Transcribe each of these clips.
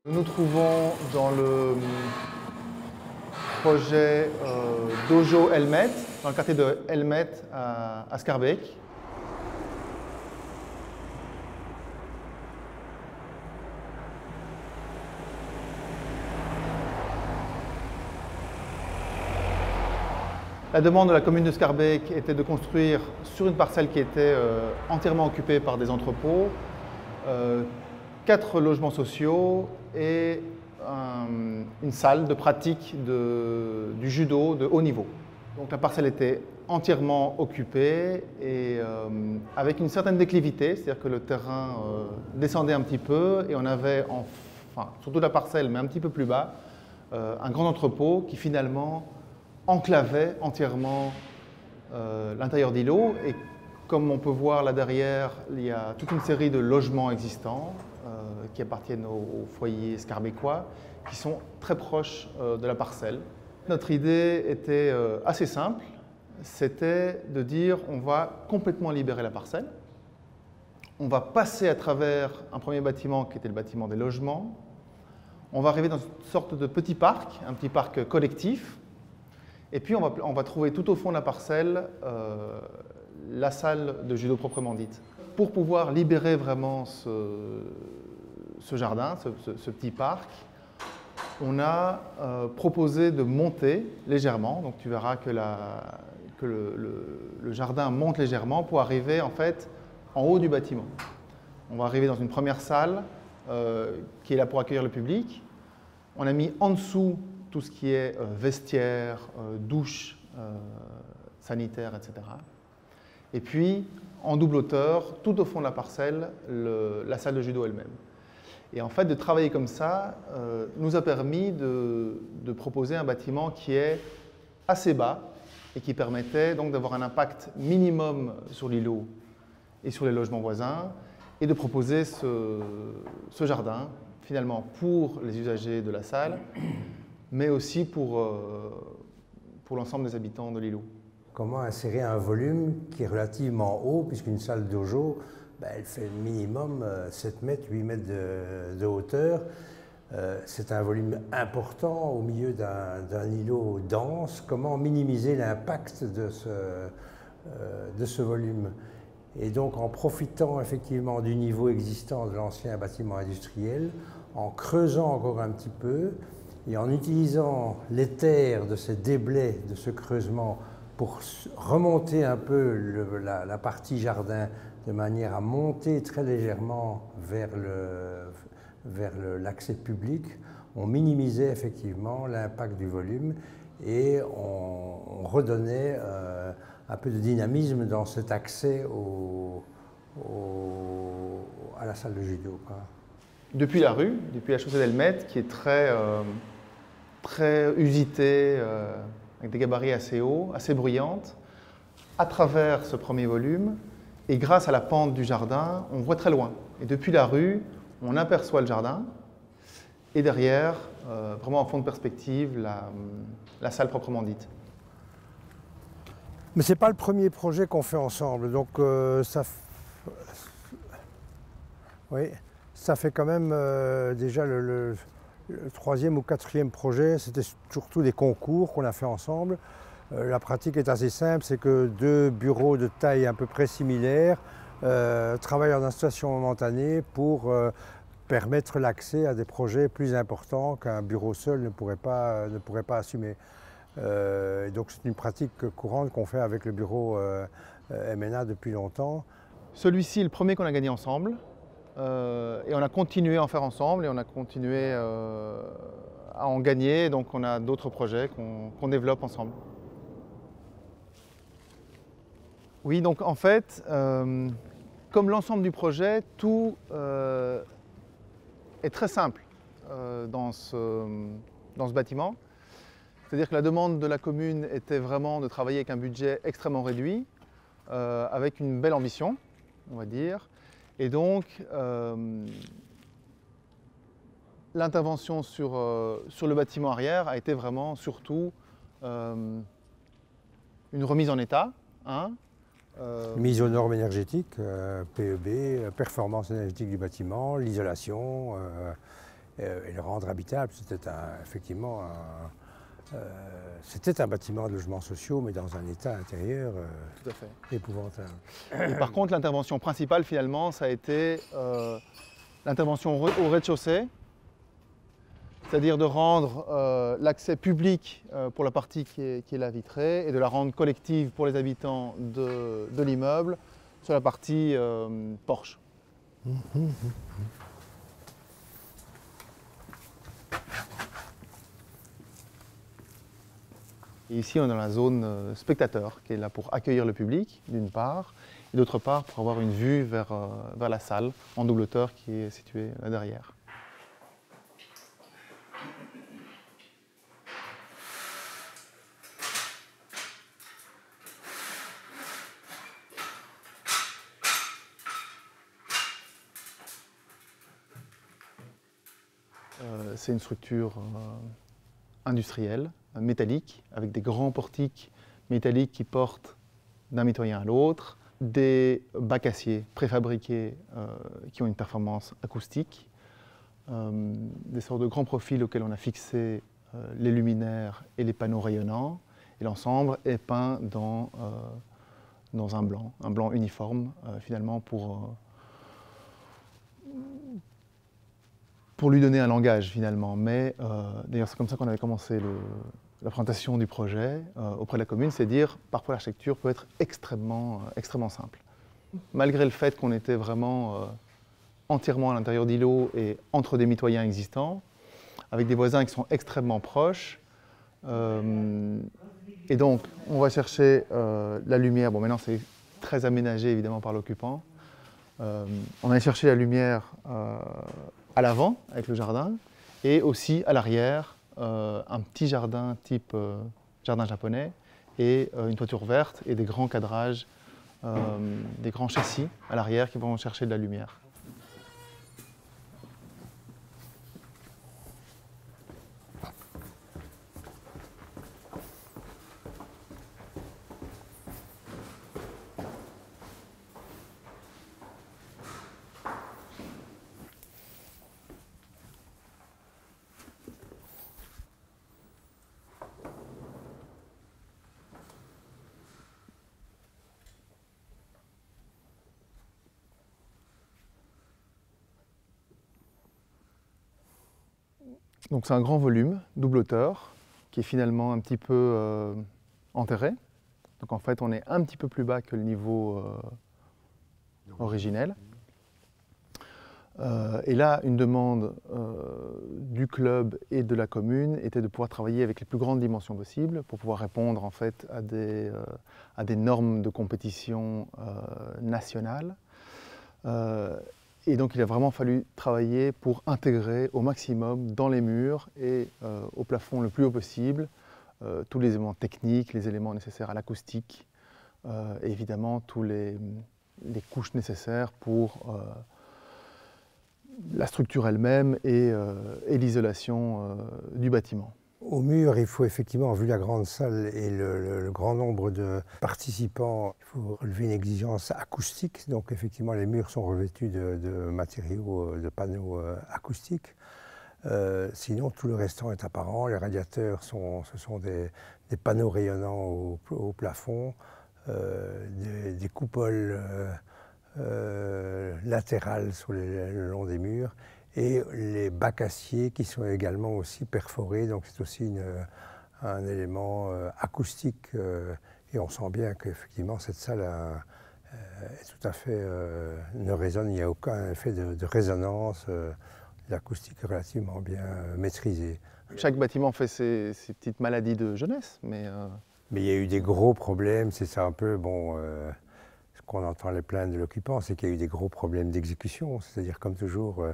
Nous nous trouvons dans le projet Dojo Helmet, dans le quartier de Helmet à Schaerbeek. La demande de la commune de Schaerbeek était de construire sur une parcelle qui était entièrement occupée par des entrepôts, 4 logements sociaux et une salle de pratique du judo de haut niveau. Donc la parcelle était entièrement occupée et avec une certaine déclivité, c'est-à-dire que le terrain descendait un petit peu et on avait, sur toute la parcelle, mais un petit peu plus bas, un grand entrepôt qui finalement enclavait entièrement l'intérieur d'îlot. Et comme on peut voir là derrière, il y a toute une série de logements existants qui appartiennent au foyer schaerbécois, qui sont très proches de la parcelle. Notre idée était assez simple, c'était de dire on va complètement libérer la parcelle, on va passer à travers un premier bâtiment qui était le bâtiment des logements, on va arriver dans une sorte de petit parc, un petit parc collectif, et puis on va trouver tout au fond de la parcelle la salle de judo proprement dite. Pour pouvoir libérer vraiment ce jardin, ce petit parc, on a proposé de monter légèrement. Donc tu verras que le jardin monte légèrement pour arriver en fait en haut du bâtiment. On va arriver dans une première salle qui est là pour accueillir le public. On a mis en dessous tout ce qui est vestiaire, douche, sanitaire, etc. Et puis, en double hauteur, tout au fond de la parcelle, la salle de judo elle-même. Et en fait, de travailler comme ça nous a permis de proposer un bâtiment qui est assez bas et qui permettait donc d'avoir un impact minimum sur l'îlot et sur les logements voisins et de proposer ce jardin finalement pour les usagers de la salle, mais aussi pour l'ensemble des habitants de l'îlot. Comment insérer un volume qui est relativement haut, puisqu'une salle dojo, elle fait minimum 7 mètres, 8 mètres de hauteur. C'est un volume important au milieu d'un îlot dense. Comment minimiser l'impact de ce volume? Et donc en profitant effectivement du niveau existant de l'ancien bâtiment industriel, en creusant encore un petit peu, et en utilisant les terres de ces déblais, de ce creusement, pour remonter un peu la partie jardin, de manière à monter très légèrement vers l'accès public, on minimisait effectivement l'impact du volume et on redonnait un peu de dynamisme dans cet accès à la salle de judo, quoi. Depuis la rue, depuis la chaussée d'Helmet, qui est très usitée, avec des gabarits assez hauts, assez bruyantes, à travers ce premier volume, et grâce à la pente du jardin, on voit très loin. Et depuis la rue, on aperçoit le jardin, et derrière, vraiment en fond de perspective, la salle proprement dite. Mais ce n'est pas le premier projet qu'on fait ensemble, donc ça fait quand même déjà le 3e ou 4e projet, c'était surtout des concours qu'on a fait ensemble. La pratique est assez simple, c'est que 2 bureaux de taille à peu près similaire travaillent en installation momentanée pour permettre l'accès à des projets plus importants qu'un bureau seul ne pourrait pas assumer. Donc c'est une pratique courante qu'on fait avec le bureau MNA depuis longtemps. Celui-ci est le premier qu'on a gagné ensemble. Et on a continué à en faire ensemble et on a continué à en gagner. Donc on a d'autres projets qu'on développe ensemble. Oui, donc en fait, comme l'ensemble du projet, tout est très simple dans ce bâtiment. C'est-à-dire que la demande de la commune était vraiment de travailler avec un budget extrêmement réduit, avec une belle ambition, on va dire. Et donc, l'intervention sur le bâtiment arrière a été vraiment surtout une remise en état. Mise aux normes énergétiques, PEB, performance énergétique du bâtiment, l'isolation, et le rendre habitable. C'était effectivement c'était un bâtiment de logements sociaux, mais dans un état intérieur Tout à fait. épouvantable. Et par contre, l'intervention principale, finalement, ça a été l'intervention au rez-de-chaussée, c'est-à-dire de rendre l'accès public pour la partie qui est la vitrée et de la rendre collective pour les habitants de l'immeuble sur la partie porche. Et ici, on est dans la zone spectateur, qui est là pour accueillir le public, d'une part, et d'autre part, pour avoir une vue vers la salle, en double hauteur, qui est située là derrière. C'est une structure industrielle, métallique, avec des grands portiques métalliques qui portent d'un mitoyen à l'autre, des bacs acier préfabriqués qui ont une performance acoustique, des sortes de grands profils auxquels on a fixé les luminaires et les panneaux rayonnants, et l'ensemble est peint dans un blanc uniforme, finalement pour lui donner un langage finalement. Mais d'ailleurs c'est comme ça qu'on avait commencé la présentation du projet auprès de la commune, c'est dire parfois l'architecture peut être extrêmement simple. Malgré le fait qu'on était vraiment entièrement à l'intérieur d'îlots et entre des mitoyens existants, avec des voisins qui sont extrêmement proches. Et donc on va chercher la lumière. Bon, maintenant c'est très aménagé évidemment par l'occupant. On a cherché la lumière à l'avant avec le jardin et aussi à l'arrière un petit jardin type jardin japonais et une toiture verte et des grands cadrages, des grands châssis à l'arrière qui vont chercher de la lumière. Donc c'est un grand volume, double hauteur, qui est finalement un petit peu enterré. Donc en fait on est un petit peu plus bas que le niveau originel. Et là, une demande du club et de la commune était de pouvoir travailler avec les plus grandes dimensions possibles pour pouvoir répondre en fait à des normes de compétition nationales. Et donc il a vraiment fallu travailler pour intégrer au maximum dans les murs et au plafond le plus haut possible tous les éléments techniques, les éléments nécessaires à l'acoustique et évidemment tous les couches nécessaires pour la structure elle-même et l'isolation du bâtiment. Au mur, il faut effectivement, vu la grande salle et le grand nombre de participants, il faut relever une exigence acoustique. Donc effectivement, les murs sont revêtus de matériaux, de panneaux acoustiques. Sinon, tout le restant est apparent. Les radiateurs, ce sont des panneaux rayonnants au plafond, des coupoles latérales le long des murs. Et les bacs acier qui sont également aussi perforés, donc c'est aussi un élément acoustique. Et on sent bien qu'effectivement cette salle est tout à fait ne résonne, il n'y a aucun effet de résonance. L'acoustique est relativement bien maîtrisée. Chaque bâtiment fait ses petites maladies de jeunesse, mais il y a eu des gros problèmes, c'est ça un peu, ce qu'on entend les plaintes de l'occupant, c'est qu'il y a eu des gros problèmes d'exécution, c'est-à-dire comme toujours,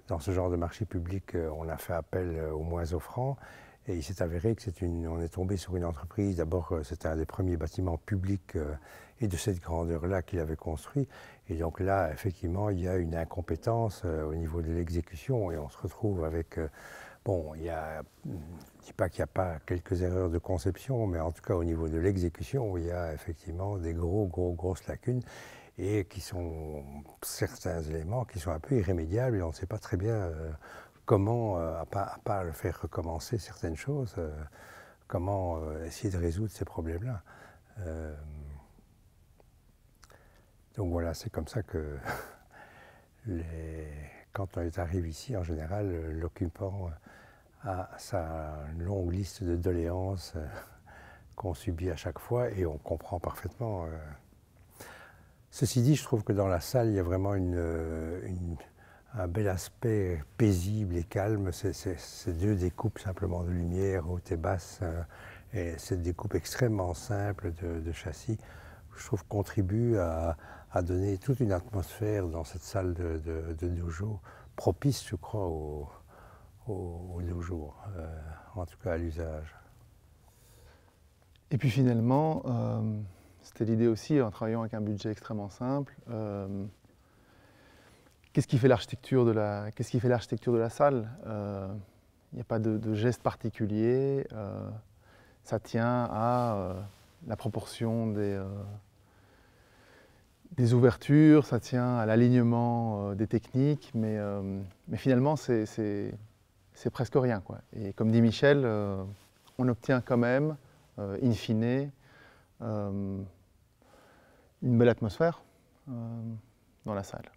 dans ce genre de marché public, on a fait appel au moins offrant et il s'est avéré que on est tombé sur une entreprise. D'abord, c'était un des premiers bâtiments publics et de cette grandeur-là qu'il avait construit. Et donc là, effectivement, il y a une incompétence au niveau de l'exécution et on se retrouve avec... je ne dis pas qu'il n'y a pas quelques erreurs de conception, mais en tout cas au niveau de l'exécution, il y a effectivement des grosses lacunes. Et qui sont certains éléments qui sont un peu irrémédiables et on ne sait pas très bien comment, à part le faire recommencer certaines choses, comment essayer de résoudre ces problèmes-là. Donc voilà, c'est comme ça que quand on arrive ici, en général, l'occupant a sa longue liste de doléances qu'on subit à chaque fois et on comprend parfaitement. Ceci dit, je trouve que dans la salle, il y a vraiment un bel aspect paisible et calme. C'est deux découpes simplement de lumière, haute et basse, et cette découpe extrêmement simple de châssis, je trouve, contribue à donner toute une atmosphère dans cette salle de dojo, propice, je crois, au dojo, en tout cas à l'usage. Et puis finalement, c'était l'idée aussi, en travaillant avec un budget extrêmement simple, qu'est-ce qui fait l'architecture de la salle? Il n'y a pas de geste particulier, ça tient à la proportion des ouvertures, ça tient à l'alignement des techniques, mais finalement c'est presque rien, quoi. Et comme dit Michel, on obtient quand même, in fine, une belle atmosphère dans la salle.